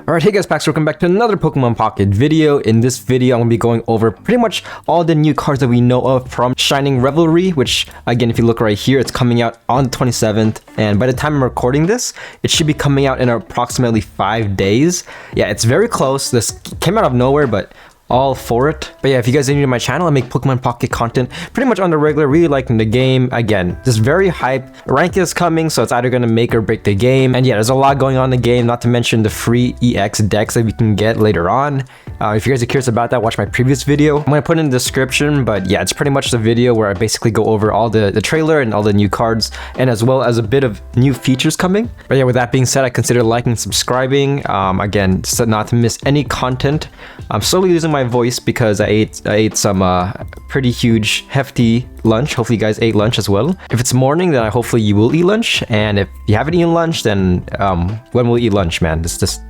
Alright, hey guys, Pax, welcome back to another Pokemon Pocket video. In this video, I'm going to be going over pretty much all the new cards that we know of from Shining Revelry, which, again, if you look right here, it's coming out on the 27th, and by the time I'm recording this, it should be coming out in approximately 5 days. Yeah, it's very close. This came out of nowhere, but all for it. But yeah, if you guys are new to my channel, I make Pokemon Pocket content pretty much on the regular, really liking the game. Again, just very hype. Rank is coming, so it's either gonna make or break the game. And yeah, there's a lot going on in the game, not to mention the free EX decks that we can get later on. If you guys are curious about that, watch my previous video. I'm gonna put it in the description, but yeah, it's pretty much the video where I basically go over all the trailer and all the new cards, and as well as a bit of new features coming. But yeah, with that being said, I consider liking and subscribing. Again, so not to miss any content. I'm slowly losing my voice because I ate some pretty huge hefty lunch. Hopefully you guys ate lunch as well. If it's morning, then hopefully you will eat lunch, and if you haven't eaten lunch, then when will you eat lunch, man? Just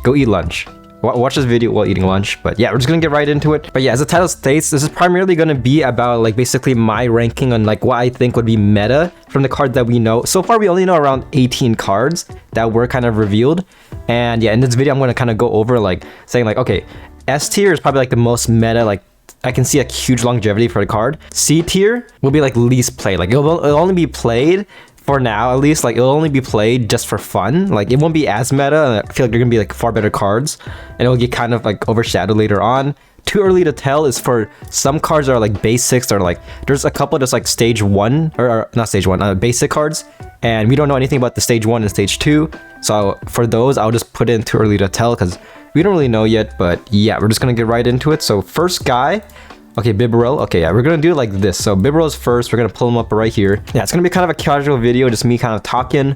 go eat lunch. Watch this video while eating lunch. But yeah, we're just gonna get right into it. But yeah, as the title states, this is primarily gonna be about like basically my ranking on like what I think would be meta from the cards that we know. So far we only know around 18 cards that were kind of revealed, and yeah, in this video I'm gonna kind of go over like saying like, okay, S tier is probably like the most meta, like I can see a huge longevity for the card. C tier will be like least played, like it'll only be played for now, at least, like it'll only be played just for fun. Like it won't be as meta. I feel like they're gonna be like far better cards, and it'll get kind of like overshadowed later on. Too early to tell is for some cards that are like basics, or like there's a couple that's like stage 1 or not stage 1, basic cards, and we don't know anything about the stage 1 and stage 2. So for those, I'll just put in too early to tell because we don't really know yet. But yeah, we're just gonna get right into it. So first guy, okay, Bibarel. Okay, yeah, we're gonna do it like this. So Bibarel's first. We're gonna pull him up right here. Yeah, it's gonna be kind of a casual video, just me kind of talking.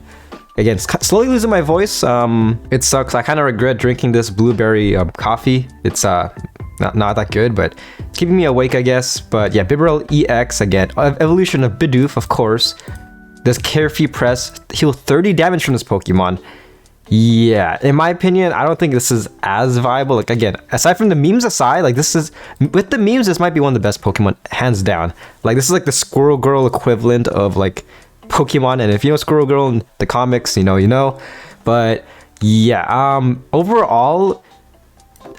Again, slowly losing my voice. It sucks. I kind of regret drinking this blueberry coffee. It's not that good, but it's keeping me awake, I guess. But yeah, Bibarel EX again. Evolution of Bidoof, of course. Does Carefree Press heal 30 damage from this Pokemon? Yeah, in my opinion, I don't think this is as viable. Like again, aside from the memes aside, like this is, with the memes, this might be one of the best Pokemon, hands down. Like this is like the Squirrel Girl equivalent of like Pokemon, and if you know Squirrel Girl in the comics, you know. But yeah, overall,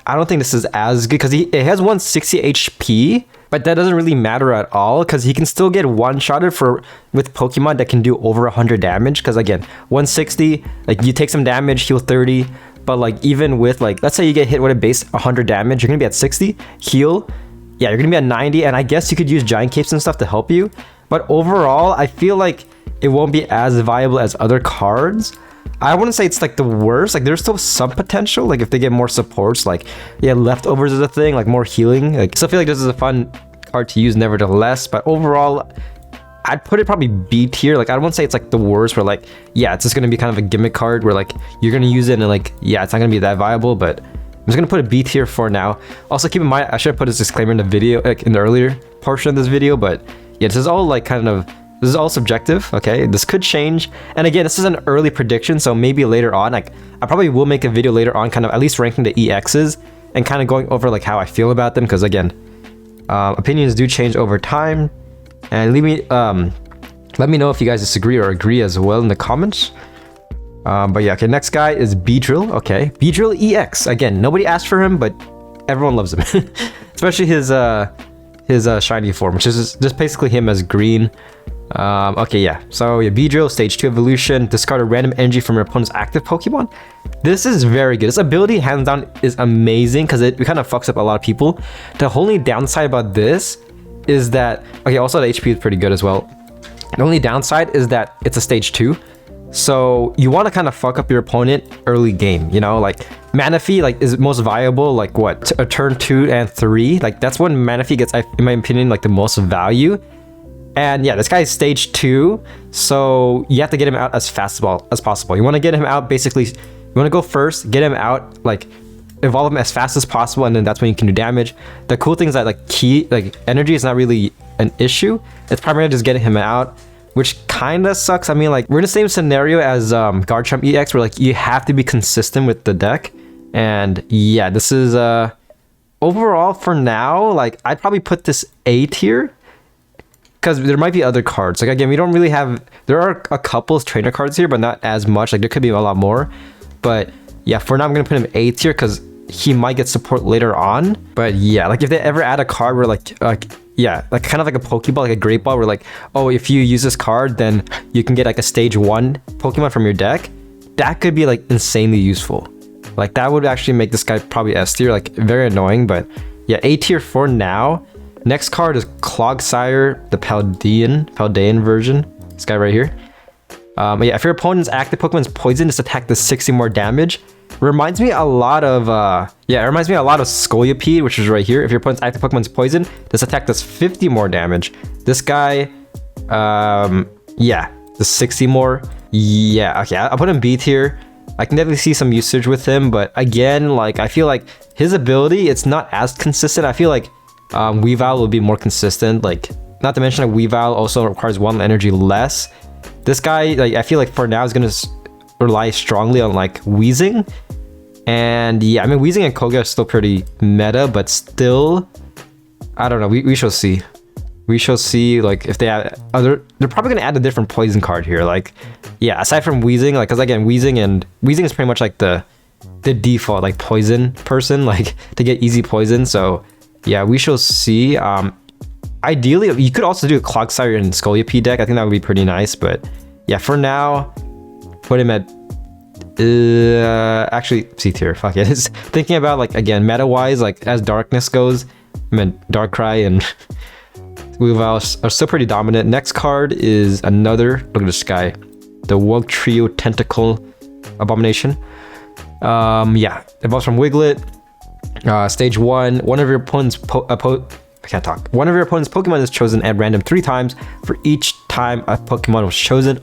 I don't think this is as good because it has 160 HP. But that doesn't really matter at all because he can still get one-shotted with Pokemon that can do over 100 damage. Because again, 160, like you take some damage, heal 30. But like even with like, let's say you get hit with a base 100 damage, you're gonna be at 60, heal. Yeah, you're gonna be at 90, and I guess you could use Giant Capes and stuff to help you. But overall, I feel like it won't be as viable as other cards. I wouldn't say it's like the worst. Like there's still some potential. Like if they get more supports, like yeah, leftovers is a thing, like more healing. Like still feel like this is a fun card to use nevertheless. But overall, I'd put it probably B tier. Like I wouldn't say it's like the worst. Where like yeah, it's just gonna be kind of a gimmick card where like you're gonna use it and like yeah, it's not gonna be that viable. But I'm just gonna put a B tier for now. Also keep in mind, I should have put this disclaimer in the video, like in the earlier portion of this video. But yeah, this is all like kind of. This is all subjective, okay? This could change. And again, this is an early prediction, so maybe later on, like, I probably will make a video later on kind of at least ranking the EXs and kind of going over like how I feel about them, because again, opinions do change over time. And let me know if you guys disagree or agree as well in the comments. But yeah, okay, next guy is Beedrill, okay? Beedrill EX, again, nobody asked for him, but everyone loves him. Especially his shiny form, which is just basically him as green. Okay, yeah, so yeah, Beedrill, stage 2 evolution, discard a random energy from your opponent's active Pokemon. This is very good. This ability, hands down, is amazing because it kind of fucks up a lot of people. The only downside about this is that, okay, also the HP is pretty good as well. The only downside is that it's a stage 2. So you want to kind of fuck up your opponent early game, you know, like Manaphy like is most viable, like what, a turn 2 and 3, like that's when Manaphy gets, in my opinion, like the most value. And yeah, this guy is stage 2, so you have to get him out as fast as possible. You want to get him out, basically, you want to go first, get him out, like evolve him as fast as possible, and then that's when you can do damage. The cool thing is that like energy is not really an issue. It's primarily just getting him out, which kind of sucks. I mean, like we're in the same scenario as Garchomp EX, where like you have to be consistent with the deck. And yeah, this is overall for now, like I'd probably put this A tier. Because there might be other cards. Like again, we don't really have, there are a couple of trainer cards here, but not as much. Like there could be a lot more. But yeah, for now I'm gonna put him A tier because he might get support later on. But yeah, like if they ever add a card where yeah, like kind of like a Pokeball, like a Great Ball, where like, oh, if you use this card, then you can get like a stage 1 Pokemon from your deck. That could be like insanely useful. Like that would actually make this guy probably S tier, like very annoying. But yeah, A tier for now. Next card is Clogsire, the Paldean version. This guy right here. Yeah, if your opponent's active Pokemon's poison, this attack does 60 more damage. Reminds me a lot of yeah, it reminds me a lot of Scolipede, which is right here. If your opponent's active Pokemon's poison, this attack does 50 more damage. This guy, yeah, does 60 more. Yeah, okay, I'll put him B tier. I can definitely see some usage with him, but again, like I feel like his ability, it's not as consistent. I feel like Weavile will be more consistent. Like, not to mention that Weavile also requires 1 energy less. This guy, like, I feel like for now is gonna rely strongly on like Weezing. And yeah, I mean Weezing and Koga are still pretty meta, but still, I don't know. We shall see. We shall see. Like if they add other, they're probably gonna add a different poison card here. Like, yeah, aside from Weezing, like, because again, Weezing is pretty much like the default like poison person, like to get easy poison. So yeah, we shall see. Ideally, you could also do a Clogsire and Scolipede deck. I think that would be pretty nice. But yeah, for now, put him at actually C tier. Fuck it. Just thinking about like again meta wise, like as Darkness goes, I mean Darkrai and Weavile are still pretty dominant. Next card is another, look at this guy, the Trio Tentacle Abomination. Yeah, evolves from Wiglet. Stage 1, one of your opponent's one of your opponent's Pokemon is chosen at random 3 times. For each time a Pokemon was chosen,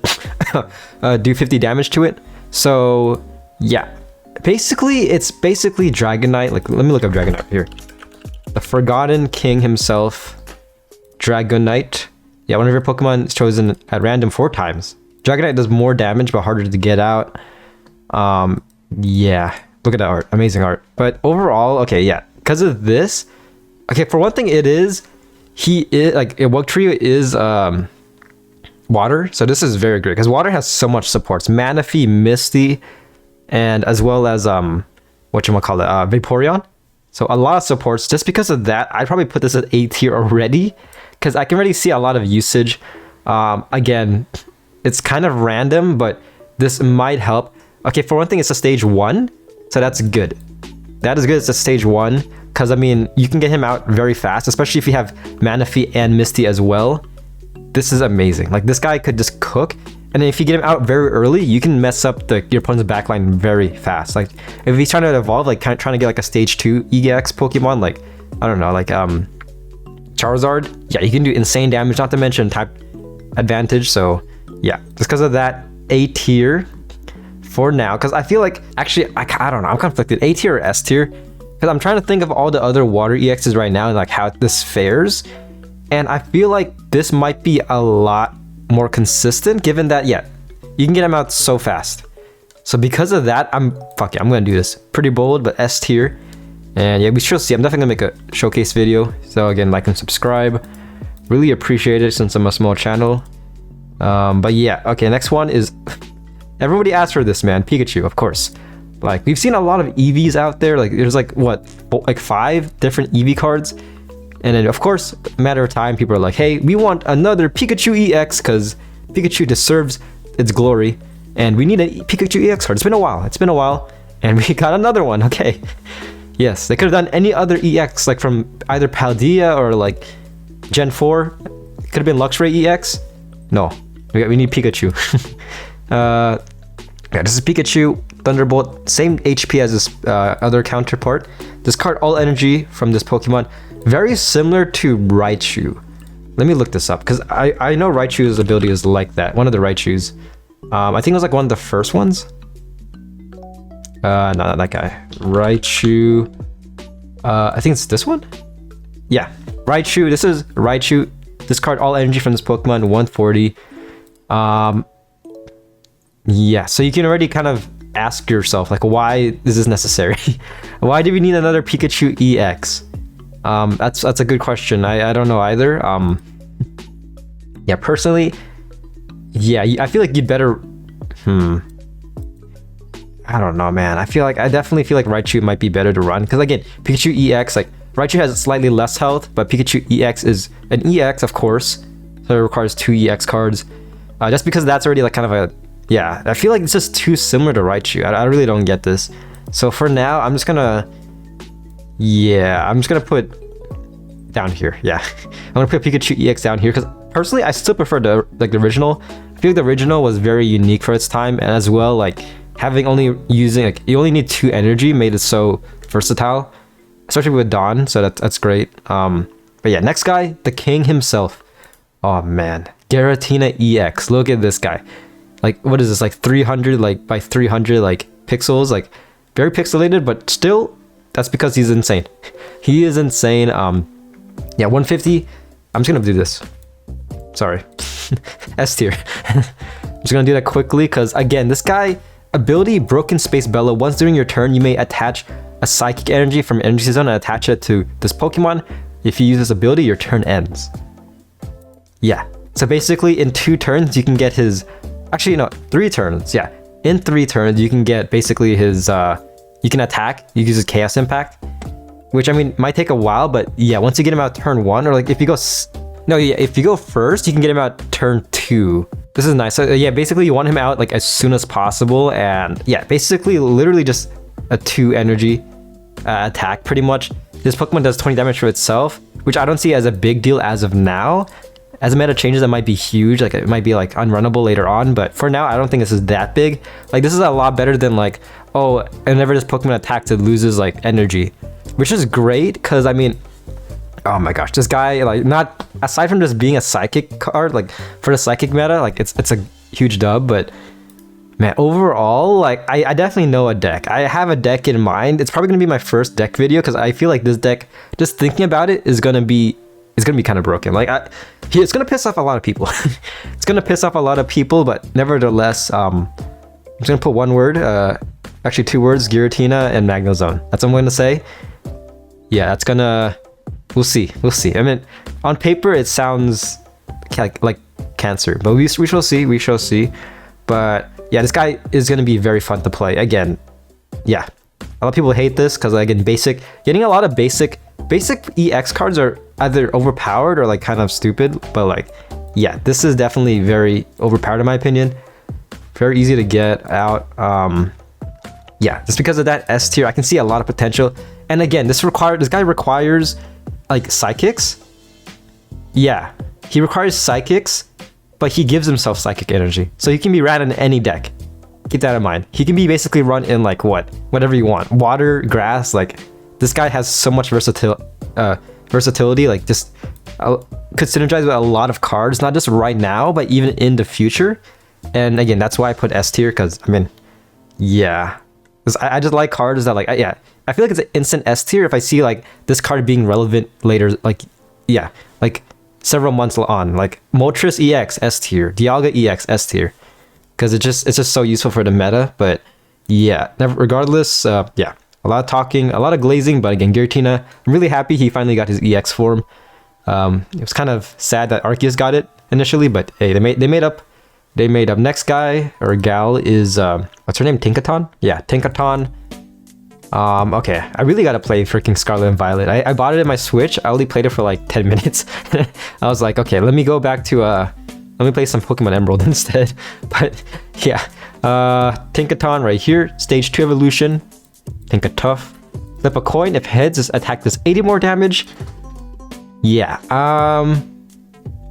do 50 damage to it. So yeah, basically it's basically Dragonite. Like, let me look up Dragonite here. The Forgotten King himself, Dragonite. Yeah, one of your Pokemon is chosen at random 4 times. Dragonite does more damage but harder to get out. Yeah, look at that art, amazing art. But overall, okay, yeah, because of this, okay, for one thing, he is like Trio is water, so this is very great because water has so much supports: Manaphy, Misty, and as well as Vaporeon. So a lot of supports. Just because of that, I'd probably put this at A tier already because I can already see a lot of usage. Again, it's kind of random, but this might help. Okay, for one thing, it's a stage 1, so that's good. That is good. It's a stage 1 because I mean you can get him out very fast, especially if you have Manaphy and Misty as well. This is amazing. Like, this guy could just cook, and if you get him out very early, you can mess up your opponent's backline very fast. Like if he's trying to evolve, like trying to get like a stage 2 EX Pokemon, like I don't know, like Charizard, yeah, you can do insane damage. Not to mention type advantage. So yeah, just because of that, A tier for now. Because I feel like actually I don't know, I'm conflicted. A tier or S tier? Because I'm trying to think of all the other water EXs right now and like how this fares. And I feel like this might be a lot more consistent given that, yeah, you can get them out so fast. So because of that, fuck it, I'm gonna do this. Pretty bold, but S tier. And yeah, we shall see. I'm definitely gonna make a showcase video. So again, like and subscribe. Really appreciate it since I'm a small channel. But yeah, okay, next one is everybody asked for this, man. Pikachu, of course. Like, we've seen a lot of EVs out there. Like, there's like what, like 5 different EV cards. And then of course, matter of time, people are like, hey, we want another Pikachu EX because Pikachu deserves its glory. And we need a Pikachu EX card. It's been a while. And we got another one, okay. Yes, they could have done any other EX, like from either Paldea or like Gen 4. It could have been Luxray EX. No, we need Pikachu. Yeah, this is Pikachu, Thunderbolt, same HP as this other counterpart. Discard all energy from this Pokemon. Very similar to Raichu. Let me look this up, because I know Raichu's ability is like that. One of the Raichus. I think it was like one of the first ones. No, not that guy. Raichu. I think it's this one? Yeah, Raichu. This is Raichu. Discard all energy from this Pokemon, 140. Yeah, so you can already kind of ask yourself, like, why is this necessary? Why do we need another Pikachu EX? That's a good question. I don't know either. Yeah, personally, yeah, I feel like you'd better. I don't know, man. I definitely feel like Raichu might be better to run. Because again, Pikachu EX, like, Raichu has slightly less health, but Pikachu EX is an EX, of course. So it requires 2 EX cards. Just because that's already like kind of a... Yeah, I feel like it's just too similar to Raichu. I really don't get this. So for now, I'm just gonna... Yeah, I'm just gonna put... down here, yeah. I'm gonna put Pikachu EX down here, because personally, I still prefer the original. I feel like the original was very unique for its time, and as well, like, having only using, like, you only need 2 energy made it so versatile. Especially with Dawn, so that's great. But yeah, next guy, the king himself. Oh man, Giratina EX. Look at this guy. Like, what is this? Like 300 like by 300 like pixels. Like very pixelated, but still, that's because he's insane. He is insane. Yeah, 150. I'm just gonna do this. Sorry, S tier. I'm just gonna do that quickly because again, this guy ability Broken Space Bellow. Once during your turn, you may attach a psychic energy from Energy Zone and attach it to this Pokemon. If you use this ability, your turn ends. Yeah. So basically, in 2 turns, you can get his... Actually, no, 3 turns. Yeah. In 3 turns, you can get basically his... You can attack. You use his Chaos Impact. Which, I mean, might take a while, but yeah, once you get him out turn 1, or like if you go... No, yeah, if you go first, you can get him out turn 2. This is nice. So yeah, basically, you want him out like as soon as possible. And yeah, basically, literally just a 2 energy attack pretty much. This Pokemon does 20 damage for itself, which I don't see as a big deal as of now. As the meta changes, that might be huge. Like it might be like unrunnable later on, but for now, I don't think this is that big. Like this is a lot better than like, oh, whenever this Pokemon attacks, it loses like energy, which is great because I mean, oh my gosh, this guy, like, not aside from just being a psychic card, like for the psychic meta, like it's a huge dub, but man, overall, like I definitely know a deck. I have a deck in mind. It's probably gonna be my first deck video because I feel like this deck, just thinking about it, is gonna be kind of broken. Like it's gonna piss off a lot of people. It's gonna piss off a lot of people, but nevertheless, I'm just gonna put 1 word, actually 2 words, Giratina and Magnezone. That's what I'm gonna say. Yeah, that's gonna, we'll see. I mean, on paper it sounds like cancer, but we shall see. But yeah, this guy is going to be very fun to play. Again, yeah, a lot of people hate this because, again, getting a lot of basic EX cards are either overpowered or like kind of stupid. But like, yeah, this is definitely very overpowered in my opinion. Very easy to get out. Yeah, just because of that S tier, I can see a lot of potential. And again, this guy requires like psychics. Yeah, he requires psychics. But he gives himself psychic energy. So he can be ran in any deck. Keep that in mind. He can be basically run in like whatever you want. Water, grass, like this guy has so much versatility, like just could synergize with a lot of cards, not just right now, but even in the future. And again, that's why I put S tier, because I mean, yeah. Because I just like cards that like, yeah, I feel like it's an instant S tier if I see like this card being relevant later, like, yeah, like several months on, like Moltres EX S tier, Dialga EX S tier, because it's just so useful for the meta. But yeah, regardless, yeah, a lot of talking, a lot of glazing, but again, Giratina, I'm really happy he finally got his EX form. It was kind of sad that Arceus got it initially, but hey, they made up. Next guy or gal is what's her name? Tinkaton? Yeah, Tinkaton. Okay, I really gotta play freaking Scarlet and Violet. I bought it in my Switch. I only played it for like 10 minutes. I was like, okay, let me go back to let me play some Pokemon Emerald instead. But yeah, Tinkaton right here, stage 2 evolution. Tinkatuff. Flip a coin. If heads, this attack does 80 more damage. Yeah.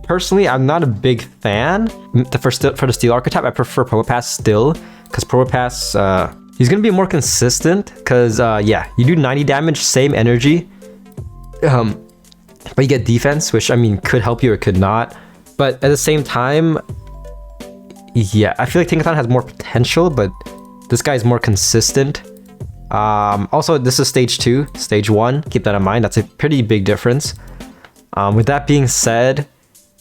Personally, I'm not a big fan for the Steel Archetype. I prefer Probopass still, because Probopass, he's gonna be more consistent. Because yeah, you do 90 damage, same energy, but you get defense, which I mean could help you or could not. But at the same time, yeah, I feel like Tinkaton has more potential, but this guy is more consistent. Also, this is stage 2, stage 1. Keep that in mind. That's a pretty big difference. With that being said,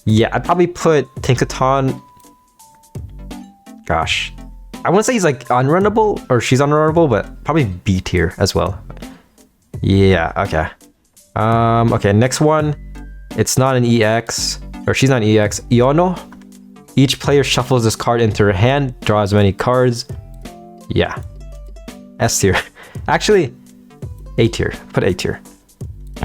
yeah, I'd probably put Tinkaton. Gosh, I wouldn't say he's like unrunnable or she's unrunnable, but probably B tier as well. Yeah, okay. Okay, next one. It's not an EX, or she's not an EX. Iono. Each player shuffles this card into her hand, draw as many cards. Yeah. S tier. Actually, A tier. Put A tier.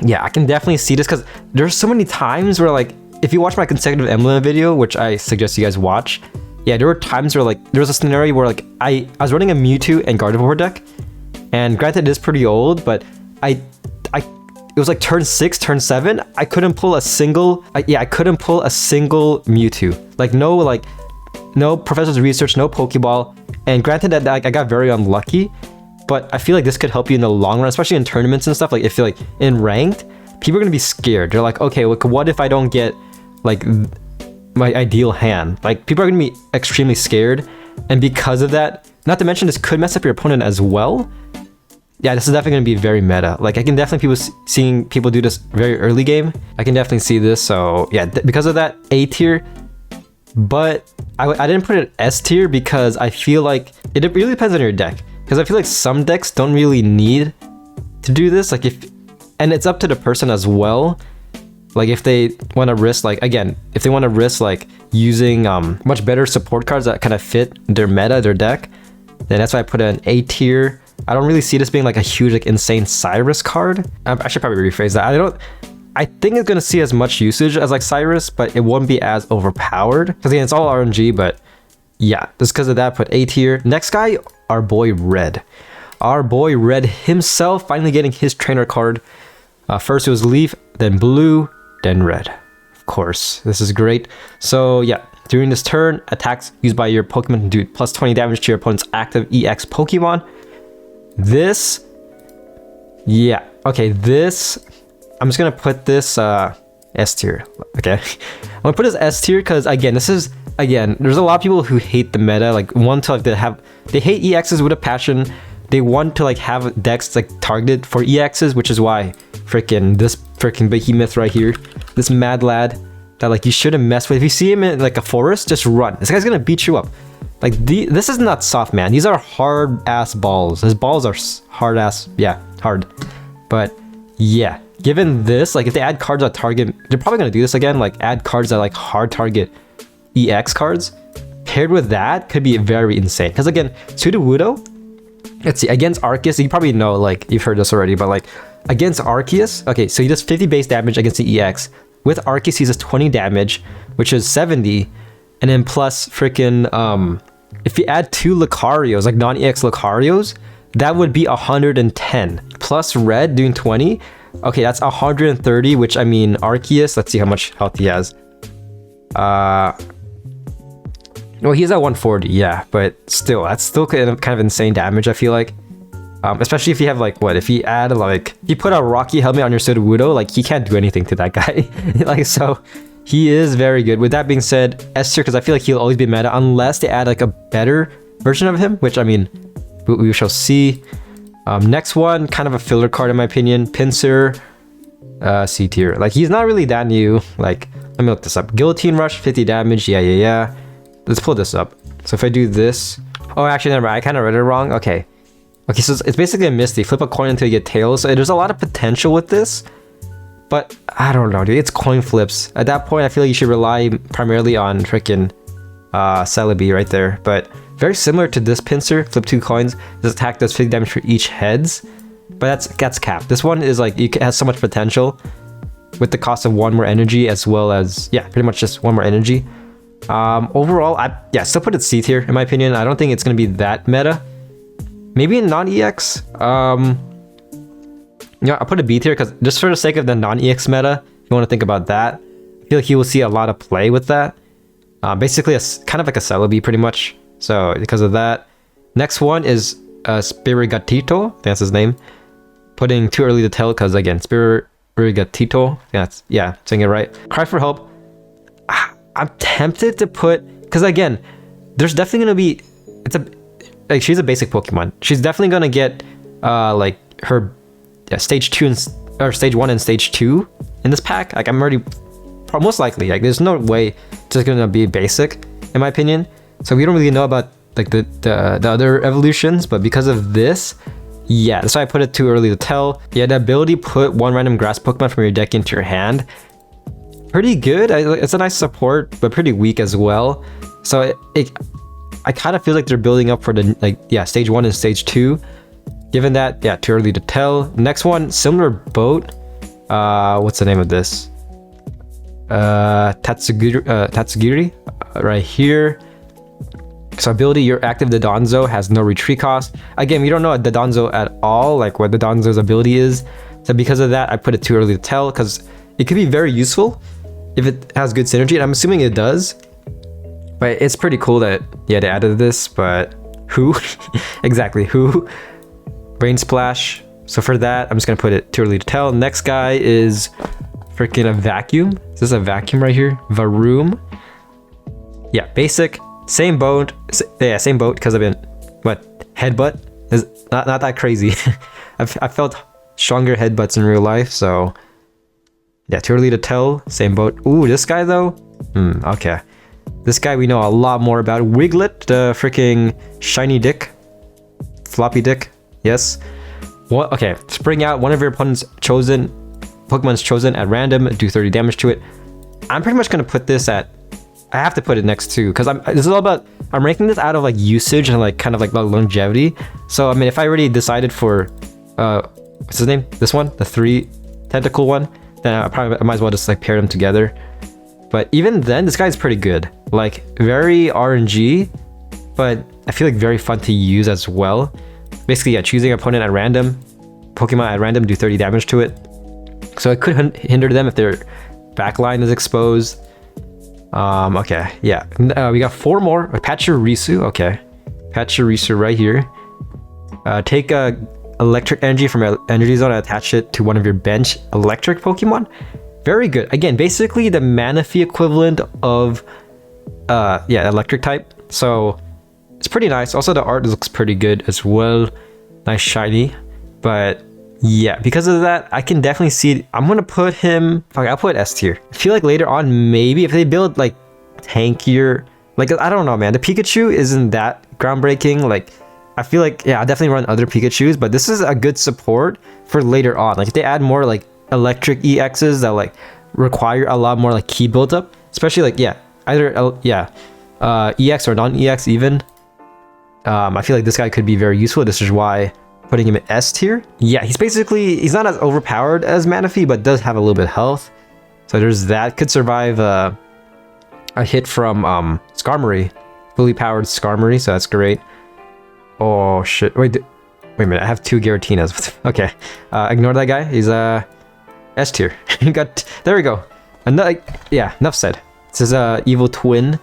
Yeah, I can definitely see this because there's so many times where like, if you watch my consecutive emblem video, which I suggest you guys watch, yeah, there were times where like, there was a scenario where like, I was running a Mewtwo and Gardevoir deck, and granted it is pretty old, but it was like turn 6, turn 7, I couldn't pull a single, I couldn't pull a single Mewtwo. Like no Professor's Research, no Pokeball, and granted that like, I got very unlucky, but I feel like this could help you in the long run, especially in tournaments and stuff. Like if you're like in ranked, people are gonna be scared. They're like, okay, look, what if I don't get like my ideal hand? Like people are gonna be extremely scared, and because of that, not to mention this could mess up your opponent as well. Yeah, this is definitely going to be very meta. Like I can definitely seeing people do this very early game. I can definitely see this. So yeah, because of that, A tier. But I didn't put it S tier because I feel like it really depends on your deck. Because I feel like some decks don't really need to do this. Like and it's up to the person as well. Like if they want to risk, like again, if they want to risk like using much better support cards that kind of fit their meta, their deck, then that's why I put an A tier. I don't really see this being like a huge, like insane Cyrus card. I should probably rephrase that. I think it's gonna see as much usage as like Cyrus, but it won't be as overpowered. Because again, it's all RNG, but yeah, just because of that, put A tier. Next guy, our boy Red. Our boy Red himself finally getting his trainer card. First it was Leaf, then Blue, then Red. Of course, this is great. So yeah, during this turn, attacks used by your Pokemon do plus 20 damage to your opponent's active EX Pokemon. This, yeah, okay, this, I'm just gonna put this S tier. Okay, I'm gonna put this S tier because again, there's a lot of people who hate the meta, like want to like they hate EXs with a passion. They want to like have decks like targeted for EXs, which is why this freaking behemoth right here, this mad lad that like you shouldn't mess with. If you see him in like a forest, just run. This guy's gonna beat you up. Like this is not soft, man. These are hard ass balls. His balls are hard ass, yeah, hard. But yeah, given this, like if they add cards that target, they're probably gonna do this again. Like add cards that like hard target EX cards. Paired with that could be very insane. Because again, Sudowoodo, let's see, against Arceus, you probably know, like you've heard this already, but like against Arceus, okay, so he does 50 base damage against the EX. With Arceus, he does 20 damage, which is 70, and then plus freaking if you add 2 Lucarios, like non-EX Lucarios, that would be 110. Plus Red doing 20. Okay, that's 130, which I mean, Arceus, let's see how much health he has. Well, he's at 140, yeah, but still, that's still kind of insane damage, I feel like. Especially if you have like, what, if you add like, if you put a Rocky helmet on your Sudowoodo, like he can't do anything to that guy. Like, so he is very good. With that being said, S tier, because I feel like he'll always be meta unless they add like a better version of him, which I mean, we shall see. Next one, kind of a filler card in my opinion, Pinsir, C tier. Like he's not really that new. Like, let me look this up. Guillotine Rush, 50 damage, yeah. Let's pull this up. So if I do this, oh actually never mind, I kind of read it wrong. Okay, so it's basically a Misty. Flip a coin until you get tails. So there's a lot of potential with this. But I don't know, dude. It's coin flips. At that point, I feel like you should rely primarily on freaking Celebi right there. But very similar to this Pinsir. Flip 2 coins. This attack does 50 damage for each heads. But that's capped. This one is like, it has so much potential with the cost of 1 more energy as well as, yeah, pretty much just 1 more energy. Overall, I still put it C tier in my opinion. I don't think it's going to be that meta. Maybe in non-EX. Yeah, I'll put a B tier because just for the sake of the non-EX meta, if you want to think about that, I feel like he will see a lot of play with that. Basically, kind of like a Celebi pretty much. So because of that, next one is Spirigatito. I think that's his name. Putting too early to tell because again, Spirigatito. Yeah, saying it right. Cry for help. I'm tempted to put, because again, there's definitely gonna be, she's a basic Pokemon. She's definitely gonna get like her stage 2 or stage 1 and stage 2 in this pack. Like I'm already most likely, like there's no way it's just gonna be basic in my opinion. So we don't really know about like the other evolutions, but because of this, yeah, that's why I put it too early to tell. Yeah, the ability to put 1 random grass Pokemon from your deck into your hand, pretty good. It's a nice support, but pretty weak as well. So I kind of feel like they're building up for the stage 1 and stage 2. Given that, yeah, too early to tell. Next one, similar boat. What's the name of this? Tatsugiri, right here. So ability, your active Dodonzo has no retreat cost. Again, we don't know Dodonzo at all, like what Dodonzo's ability is. So because of that, I put it too early to tell because it could be very useful if it has good synergy, and I'm assuming it does. But it's pretty cool that, yeah, they added this, but who? Exactly, who? Brain Splash. So for that, I'm just gonna put it too early to tell. Next guy is freaking a vacuum. Is this a vacuum right here? Varoom. Yeah, basic. Same boat. Yeah, same boat because I've been, what? Headbutt? Is not that crazy. I felt stronger headbutts in real life, so yeah, too early to tell. Same boat. Ooh, this guy though? Okay. This guy we know a lot more about. Wiglet, the freaking shiny dick. Floppy dick. Yes. What? Okay. Spring out. One of your opponent's Pokemon's chosen at random. Do 30 damage to it. I'm pretty much gonna put this at. I have to put it next to because this is all about. I'm ranking this out of like usage and like kind of like longevity. So I mean, if I already decided for, what's his name? This one, the 3 tentacle one. Then I might as well just like pair them together. But even then, this guy's pretty good. Like very RNG, but I feel like very fun to use as well. Basically, yeah, choosing an opponent at random, Pokemon at random, do 30 damage to it. So it could hinder them if their backline is exposed. Okay, yeah. We got 4 more. Pachirisu, okay. Pachirisu right here. Take a electric energy from your energy zone and attach it to one of your bench electric Pokemon. Very good. Again, basically the Manaphy equivalent of yeah, electric type. So it's pretty nice. Also the art looks pretty good as well. Nice shiny. But yeah, because of that, I can definitely see I'm gonna put him, fuck, I'll put S tier. I feel like later on, maybe if they build like tankier, like I don't know, man, the Pikachu isn't that groundbreaking. Like I feel like, yeah, I'll definitely run other Pikachus, but this is a good support for later on. Like if they add more like electric EXs that like require a lot more like key buildup, especially like, yeah, either EX or non-EX even. I feel like this guy could be very useful. This is why putting him in S tier. Yeah, he's not as overpowered as Manaphy, but does have a little bit of health. So there's that. Could survive a hit from Skarmory, fully powered Skarmory, so that's great. Oh shit! Wait a minute. I have 2 Giratinas. Okay, ignore that guy. He's S tier. There we go. Another, yeah, enough said. This is a evil twin.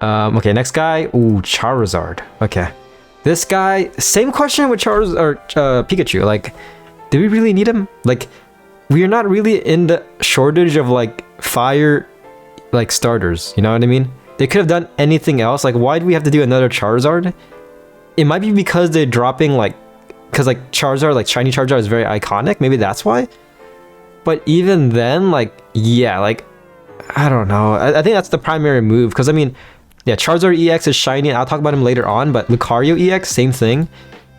Okay, next guy. Ooh, Charizard. Okay, this guy. Same question with Charizard or Pikachu. Like, do we really need him? Like, we are not really in the shortage of like fire, like starters. You know what I mean? They could have done anything else. Like, why do we have to do another Charizard? It might be because they're dropping like, because like Charizard, like shiny Charizard is very iconic. Maybe that's why. But even then, like, yeah, like, I don't know. I think that's the primary move. Because, I mean, yeah, Charizard EX is shiny. And I'll talk about him later on. But Lucario EX, same thing.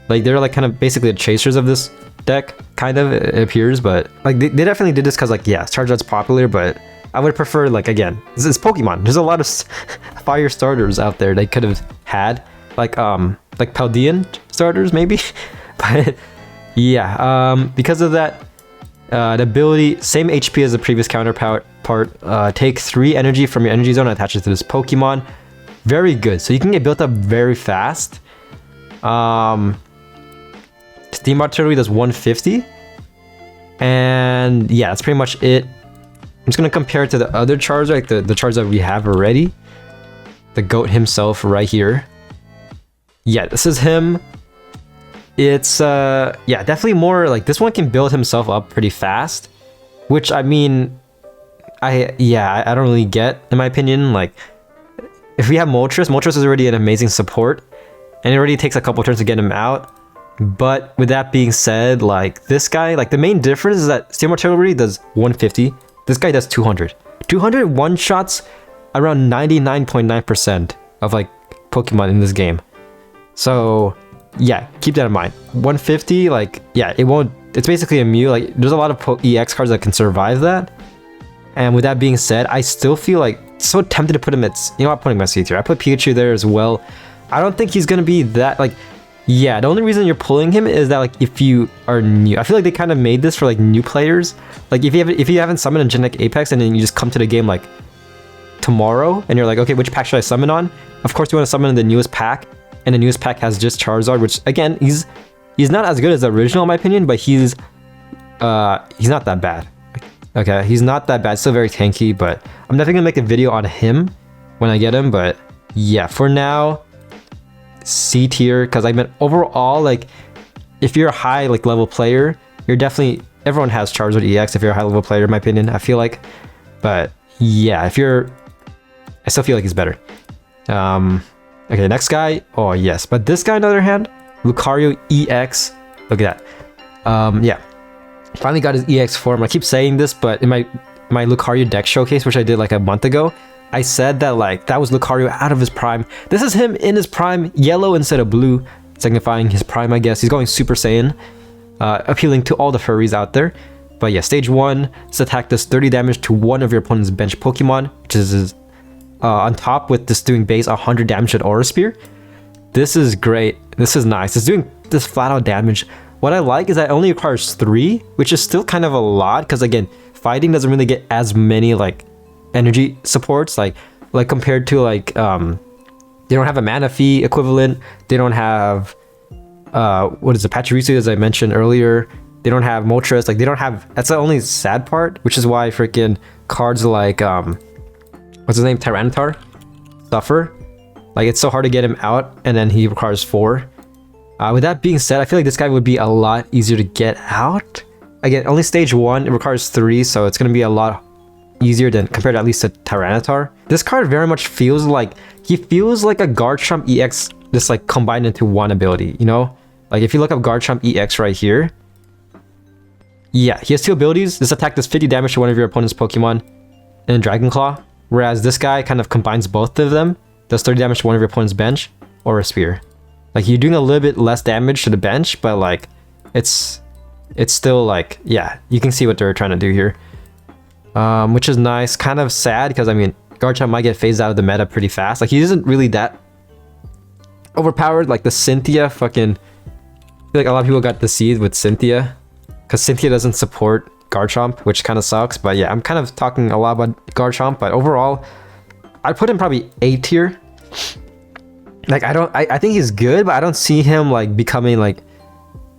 Like, they're, like, kind of basically the chasers of this deck, kind of, it appears. But, like, they definitely did this because, like, yeah, Charizard's popular. But I would prefer, like, again, this is Pokemon. There's a lot of fire starters out there they could have had. Like Paldean starters, maybe. But, yeah, because of that, the ability, same HP as the previous counterpart. Take 3 energy from your energy zone and attach it to this Pokemon. Very good. So you can get built up very fast. Steam Artillery does 150. And yeah, that's pretty much it. I'm just gonna compare it to the other Charizard, like the Charizard we have already. The GOAT himself right here. Yeah, this is him. It's yeah, definitely more like this one can build himself up pretty fast, which I mean, I don't really get, in my opinion. Like if we have Moltres is already an amazing support, and it already takes a couple turns to get him out. But with that being said, like this guy, like the main difference is that Steam Artillery does 150. This guy does 200. 200 one shots around 99.9% of like Pokemon in this game. So yeah, keep that in mind. 150, like, yeah, it won't, it's basically a Mew. Like, there's a lot of EX cards that can survive that. And with that being said, I still feel like so tempted to put him at, you know, I'm putting my C tier. I put Pikachu there as well. I don't think he's gonna be that, like, yeah, the only reason you're pulling him is that like if you are new, I feel like they kind of made this for like new players. Like if you haven't summoned a Genetic Apex and then you just come to the game like tomorrow and you're like, okay, which pack should I summon on? Of course you want to summon the newest pack, and the newest pack has just Charizard, which again he's not as good as the original in my opinion, but he's not that bad. Okay, he's not that bad, still very tanky, but I'm definitely gonna make a video on him when I get him. But yeah, for now, C tier, because I meant overall, like if you're a high like level player, you're definitely, everyone has Charizard EX if you're a high level player in my opinion, I feel like. But yeah, if you're, I still feel like he's better. Okay, next guy, oh yes, but this guy on the other hand, Lucario EX, look at that. Yeah, finally got his EX form. I keep saying this, but in my Lucario deck showcase, which I did like a month ago, I said that like that was Lucario out of his prime. This is him in his prime, yellow instead of blue, signifying his prime, I guess. He's going Super Saiyan, appealing to all the furries out there. But yeah, stage 1, this attack does 30 damage to one of your opponent's bench Pokemon, which is his, on top with this doing base 100 damage at Aura Spear. This is great. This is nice. It's doing this flat out damage. What I like is that it only requires 3, which is still kind of a lot, because again, fighting doesn't really get as many like energy supports, like compared to like they don't have a mana fee equivalent, they don't have what is it, Pachirisu, as I mentioned earlier, they don't have Moltres, like they don't have, that's the only sad part, which is why freaking cards like what's his name, Tyranitar suffer. Like it's so hard to get him out, and then he requires 4. With that being said, I feel like this guy would be a lot easier to get out. Again, only stage 1, it requires 3, so it's gonna be a lot easier than compared to at least to Tyranitar. This card very much feels like, he feels like a Garchomp EX just like combined into one ability, you know? Like if you look up Garchomp EX right here, yeah, he has 2 abilities. This attack does 50 damage to one of your opponent's Pokemon in Dragon Claw, whereas this guy kind of combines both of them, does 30 damage to one of your opponent's bench or a spear. Like you're doing a little bit less damage to the bench, but like it's still like, yeah, you can see what they're trying to do here. Which is nice. Kind of sad because I mean Garchomp might get phased out of the meta pretty fast. Like he isn't really that overpowered like the Cynthia fucking, I feel like a lot of people got deceived with Cynthia because Cynthia doesn't support Garchomp, which kind of sucks. But yeah, I'm kind of talking a lot about Garchomp, but overall I'd put him probably A tier. Like I think he's good, but I don't see him like becoming like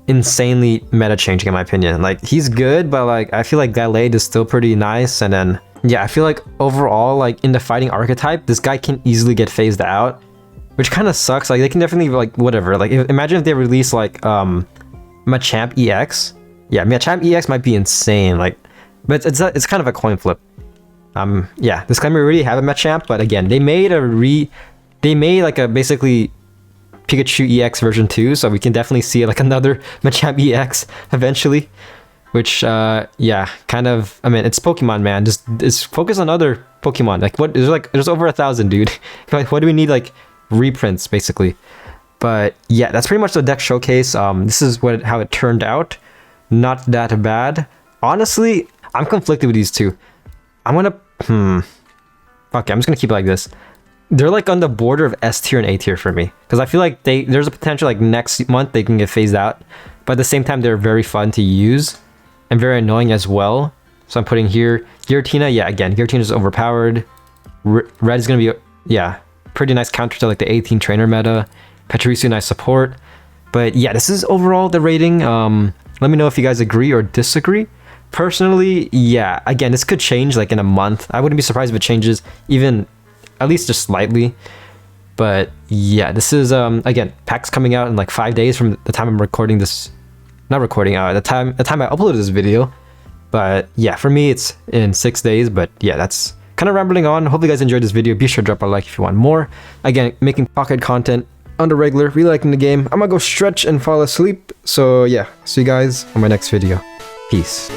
insanely meta changing in my opinion. Like he's good, but like I feel like Gallade is still pretty nice. And then yeah, I feel like overall like in the fighting archetype, this guy can easily get phased out, which kind of sucks. Like they can definitely like whatever, like imagine if they release like Machamp EX. Yeah, Machamp EX might be insane, like, but it's kind of a coin flip. Yeah, this time we already have a Machamp, but again, they made like a basically Pikachu EX version 2, so we can definitely see like another Machamp EX eventually, which yeah, kind of, I mean, it's Pokemon, man, just focus on other Pokemon. Like what, there's over 1,000, dude. Like what do we need, like reprints basically. But yeah, that's pretty much the deck showcase. This is how it turned out. Not that bad, honestly. I'm conflicted with these two. I'm gonna okay, I'm just gonna keep it like this. They're like on the border of S tier and A tier for me, because I feel like there's a potential like next month they can get phased out, but at the same time they're very fun to use and very annoying as well. So I'm putting here Giratina. Yeah, again, Giratina is overpowered. Red is gonna be, yeah, pretty nice counter to like the 18 trainer meta. Pachirisu, nice support. But yeah, this is overall the rating. Let me know if you guys agree or disagree. Personally, yeah, again, this could change like in a month. I wouldn't be surprised if it changes even at least just slightly. But yeah, this is again, packs coming out in like 5 days from the time I'm recording this. Not recording, the time I uploaded this video. But yeah, for me it's in 6 days. But yeah, that's kind of rambling on. Hope you guys enjoyed this video. Be sure to drop a like if you want more. Again, making pocket content on the regular, really liking the game. I'm gonna go stretch and fall asleep. So yeah, see you guys on my next video. Peace.